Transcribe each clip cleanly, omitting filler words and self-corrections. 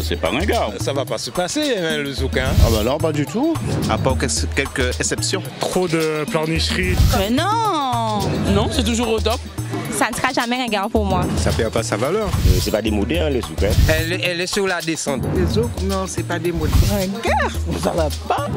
c'est pas ringard. Ça va pas se passer, hein, le zouk, hein. Ah bah non, pas du tout. À part quelques exceptions. Trop de pleurnicherie. Mais non! Non, c'est toujours au top. Ça ne sera jamais ringard pour moi. Ça perd pas sa valeur. C'est pas démodé, hein, le zouk. Hein. Elle est sur la descente. Le zouk, non, c'est pas démodé. Ringard, ça va pas.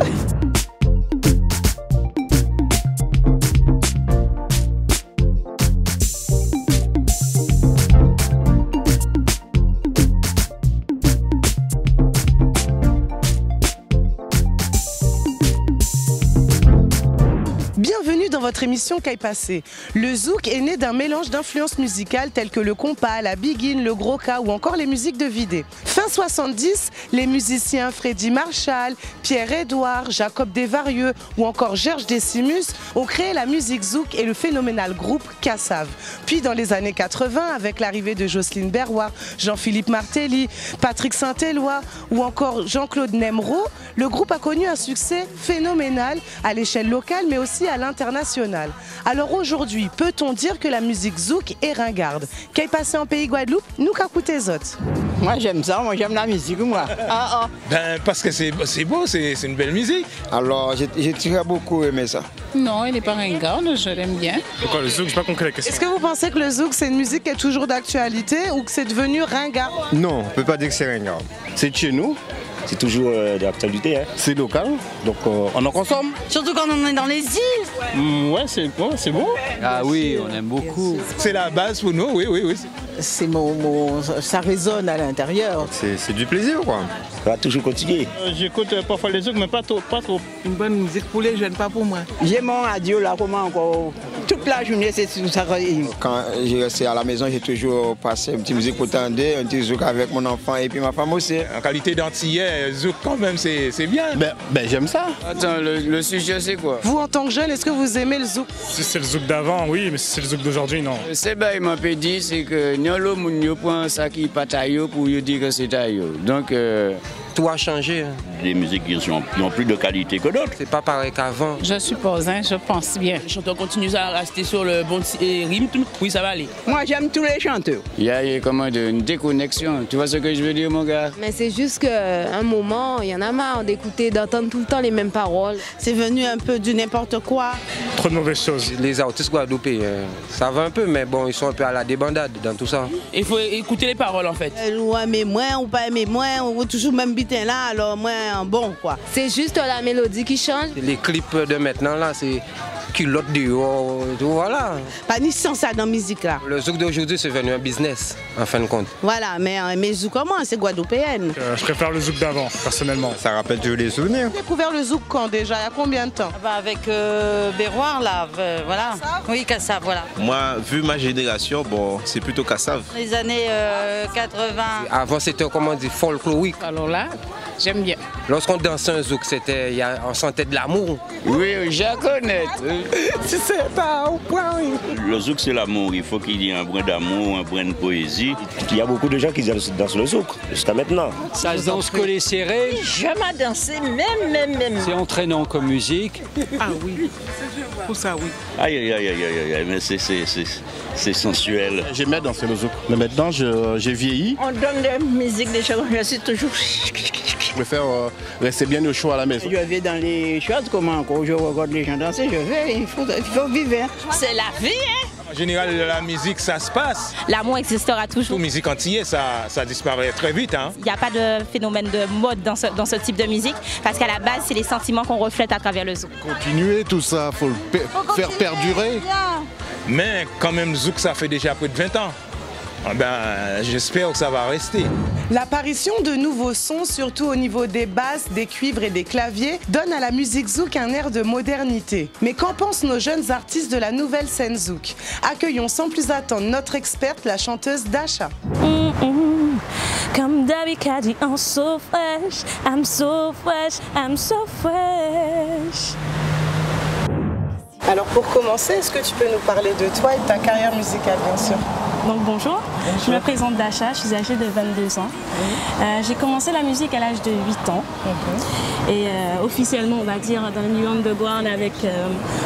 Bienvenue dans votre émission Qu'aille passé. Le zouk est né d'un mélange d'influences musicales telles que le compas, la biguine, le gros-ka ou encore les musiques de Vidé. Fin 70, les musiciens Freddy Marshall, Pierre-Édouard, Jacob Desvarieux ou encore Georges Decimus ont créé la musique zouk et le phénoménal groupe Kassav. Puis dans les années 80, avec l'arrivée de Jocelyne Berroir, Jean-Philippe Martelly, Patrick Saint-Éloi ou encore Jean-Claude Nemrod, le groupe a connu un succès phénoménal à l'échelle locale mais aussi à l'international. Alors aujourd'hui, peut-on dire que la musique zouk est ringarde? Qu'aille passé en pays Guadeloupe, nous qu'acoutez autres. Moi j'aime ça, moi j'aime la musique, moi. Ben, parce que c'est beau, c'est une belle musique. Alors, j'ai très beaucoup aimé ça. Non, il n'est pas ringarde, je l'aime bien. Pourquoi le zouk? Je n'ai pas compris la question. Est-ce que vous pensez que le zouk c'est une musique qui est toujours d'actualité ou que c'est devenu ringard? Non, on peut pas dire que c'est ringard. C'est de chez nous, C'est toujours d'actualité. Hein. c'est local, donc on en consomme. Surtout quand on est dans les îles. Ouais, c'est bon. Ah oui, on aime beaucoup. C'est la base pour nous, oui. C'est ça résonne à l'intérieur. C'est du plaisir, quoi. Ça va toujours continuer. J'écoute parfois les zouk, mais pas trop. Une bonne musique pour les jeunes, pas pour moi. J'ai mon radio là, comment encore? Toute la journée, c'est tout ça. Quand j'ai resté à la maison, j'ai toujours passé une petite musique pour tendre, un petit zouk avec mon enfant et puis ma femme aussi. En qualité d'antillais, zouk quand même, c'est bien. Ben j'aime ça. Attends, le sujet c'est quoi? Vous en tant que jeune, est-ce que vous aimez le zouk? Si c'est le zouk d'avant, oui, mais si c'est le zouk d'aujourd'hui, non. C'est bien, il m'a dit, c'est que Nyolo Mounio prend ça qui pataille pour lui dire que c'est taille. Donc, tout a changé. Hein. Des musiques qui ont plus de qualité que d'autres. C'est pas pareil qu'avant. Je suppose, hein, je pense bien. Les chanteurs continuent à rester sur le bon rythme, oui, ça va aller. Moi j'aime tous les chanteurs. Il y a une déconnexion. Tu vois ce que je veux dire, mon gars? Mais c'est juste qu'à un moment, il y en a marre d'écouter, d'entendre tout le temps les mêmes paroles. C'est venu un peu du n'importe quoi. Trop de mauvaises choses. Les artistes guadeloupéens, ça va un peu, mais bon, ils sont un peu à la débandade dans tout ça. Il faut écouter les paroles en fait. Ou aimer moins, ou pas aimer moins, ou toujours même bitin là, alors moins bon quoi. C'est juste la mélodie qui change. Les clips de maintenant là, c'est culotte dehors, voilà. Pas ni sans ça dans la musique là. Le zouk d'aujourd'hui, c'est devenu un business, en fin de compte. Voilà, mais zouk comment, c'est guadeloupéenne. Je préfère le zouk d'avant, personnellement. Ça rappelle toujours les souvenirs. Vous avez découvert le zouk quand déjà? Il y a combien de temps? Avec Berroir là, voilà. Oui, Kassav, voilà. Moi, vu ma génération, bon, c'est plutôt Kassav. Les années 80. Avant, c'était, comment dire, folklorique. Alors là, j'aime bien. Lorsqu'on dansait un zouk, on sentait de l'amour. Oui, je connais. Si c'est pas au point. Le zouk, c'est l'amour. Il faut qu'il y ait un brin d'amour, un brin de poésie. Il y a beaucoup de gens qui dansent le zouk, jusqu'à maintenant. Ça se danse collé serré. J'aime à danser, même. C'est entraînant comme musique. Ah oui, pour ça oui. Aïe, mais c'est sensuel. J'aimais danser le zouk, mais maintenant j'ai vieilli. On donne de musique des choses, je suis toujours. Je préfère rester bien au chaud à la maison. Je vais dans les choses, comment encore je regarde les gens danser, il faut vivre. C'est la vie, hein. En général, la musique, ça se passe. L'amour existera toujours. Toute musique antillaise, ça disparaît très vite. Hein. Il n'y a pas de phénomène de mode dans ce type de musique, parce qu'à la base, c'est les sentiments qu'on reflète à travers le zouk. Continuer tout ça, faut le faire perdurer. Mais quand même, zouk, ça fait déjà près de 20 ans. J'espère que ça va rester. L'apparition de nouveaux sons, surtout au niveau des basses, des cuivres et des claviers, donne à la musique zouk un air de modernité. Mais qu'en pensent nos jeunes artistes de la nouvelle scène zouk? Accueillons sans plus attendre notre experte, la chanteuse Dasha. Comme d'habitude, I'm so fresh, I'm so fresh, I'm so fresh. Alors pour commencer, est-ce que tu peux nous parler de toi et de ta carrière musicale, bien sûr? Donc bonjour, je me présente Dasha, je suis âgée de 22 ans. J'ai commencé la musique à l'âge de 8 ans. Et officiellement, on va dire, dans le milieu underground avec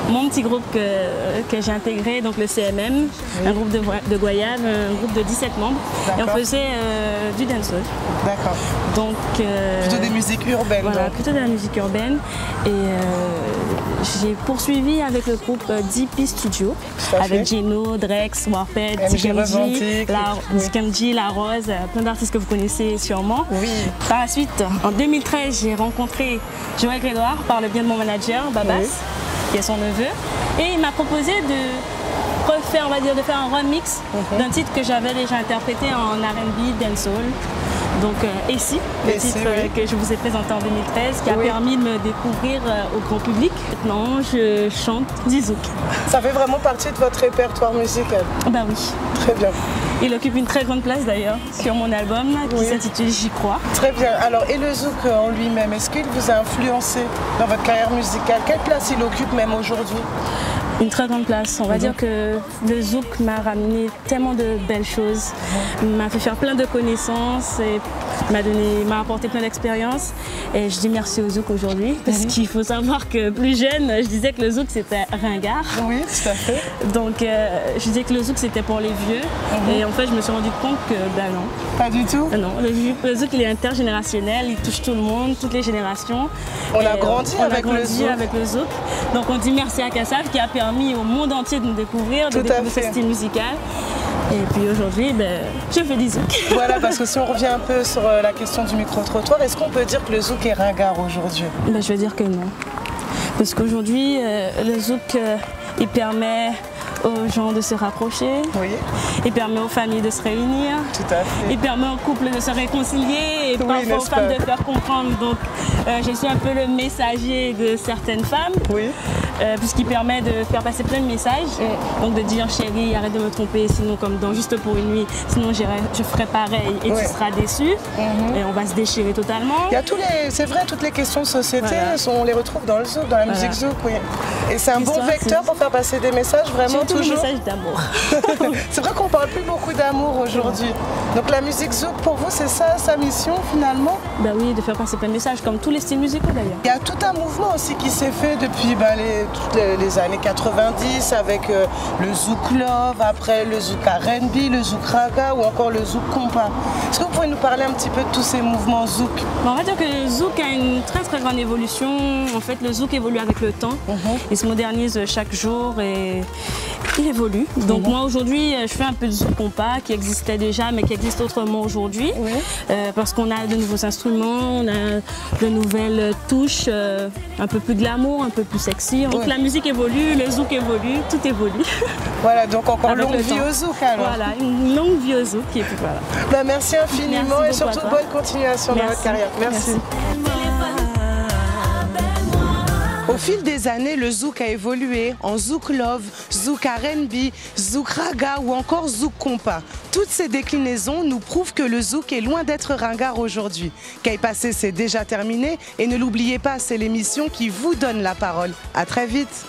mon petit groupe que j'ai intégré, donc le CMM, un groupe de Goyave, un groupe de 17 membres. Et on faisait du dancehall. D'accord. Donc, plutôt des musiques urbaines. Voilà, donc. plutôt de la musique urbaine. Et j'ai poursuivi avec le groupe DP Studio, avec Geno, Drex, Warped, Dikemji, La Rose, plein d'artistes que vous connaissez sûrement. Oui. Par la suite, en 2013, j'ai rencontré Joël Grégoire par le biais de mon manager, Babas, qui est son neveu. Et il m'a proposé de refaire, on va dire, de faire un remix d'un titre que j'avais déjà interprété en R&B, dancehall. Donc Essie, le titre que je vous ai présenté en 2013, qui a permis de me découvrir au grand public. Maintenant, je chante du zouk. Ça fait vraiment partie de votre répertoire musical? Ben oui. Très bien. Il occupe une très grande place d'ailleurs sur mon album qui s'intitule J'y crois. Très bien. Alors, et le zouk en lui-même, est-ce qu'il vous a influencé dans votre carrière musicale? Quelle place il occupe même aujourd'hui? Une très grande place. On va dire que le zouk m'a ramené tellement de belles choses, m'a fait faire plein de connaissances et m'a apporté plein d'expériences. Et je dis merci au zouk aujourd'hui parce qu'il faut savoir que plus jeune, je disais que le zouk c'était ringard. Oui, tout à fait. Donc je disais que le zouk c'était pour les vieux et en fait je me suis rendu compte que ben non. Pas du tout? Non, le zouk il est intergénérationnel, il touche tout le monde, toutes les générations. On a grandi avec le zouk. Donc on dit merci à Kassav qui a permis au monde entier de nous découvrir, de découvrir ce style musical. Et puis aujourd'hui, ben, je fais du zouk. Voilà, parce que si on revient un peu sur la question du micro-trottoir, est-ce qu'on peut dire que le zouk est ringard aujourd'hui? Ben, je veux dire que non. Parce qu'aujourd'hui, le zouk, il permet aux gens de se rapprocher, il permet aux familles de se réunir, il permet aux couples de se réconcilier et parfois aux femmes de faire comprendre. Donc je suis un peu le messager de certaines femmes, puisqu'il permet de faire passer plein de messages, donc de dire chérie arrête de me tromper, sinon comme dans Juste pour une nuit, sinon je ferai pareil et tu seras déçu et on va se déchirer totalement. Il y a c'est vrai, toutes les questions de société, on les retrouve dans le zouk, dans la musique zouk, et c'est un bon vecteur pour faire passer des messages vraiment. Surtout le message d'amour. C'est vrai qu'on parle plus beaucoup d'amour aujourd'hui. Donc la musique zouk, pour vous, c'est ça sa mission finalement? Ben oui, de faire passer plein de messages, comme tous les styles musicaux d'ailleurs. Il y a tout un mouvement aussi qui s'est fait depuis toutes les années 90 avec le zouk love, après le zouk R&B, le zouk raga ou encore le zouk compas. Est-ce que vous pouvez nous parler un petit peu de tous ces mouvements zouk? On va dire que le zouk a une très très grande évolution. En fait, le zouk évolue avec le temps. Il se modernise chaque jour et il évolue. Donc moi aujourd'hui, je fais un peu de zouk compas qui existait déjà mais qui existe autrement aujourd'hui. Parce qu'on a de nouveaux instruments, on a de nouvelles touches, un peu plus glamour, un peu plus sexy. Donc la musique évolue, le zouk évolue, tout évolue. Voilà, donc encore longue vie au zouk alors. Voilà, une longue vie au zouk et puis voilà. Ben, merci infiniment et surtout bonne continuation dans votre carrière. Merci. Au fil des années, le zouk a évolué en zouk love, zouk R&B, zouk raga ou encore zouk compas. Toutes ces déclinaisons nous prouvent que le zouk est loin d'être ringard aujourd'hui. Qu'aille passer, c'est déjà terminé et ne l'oubliez pas, c'est l'émission qui vous donne la parole. À très vite.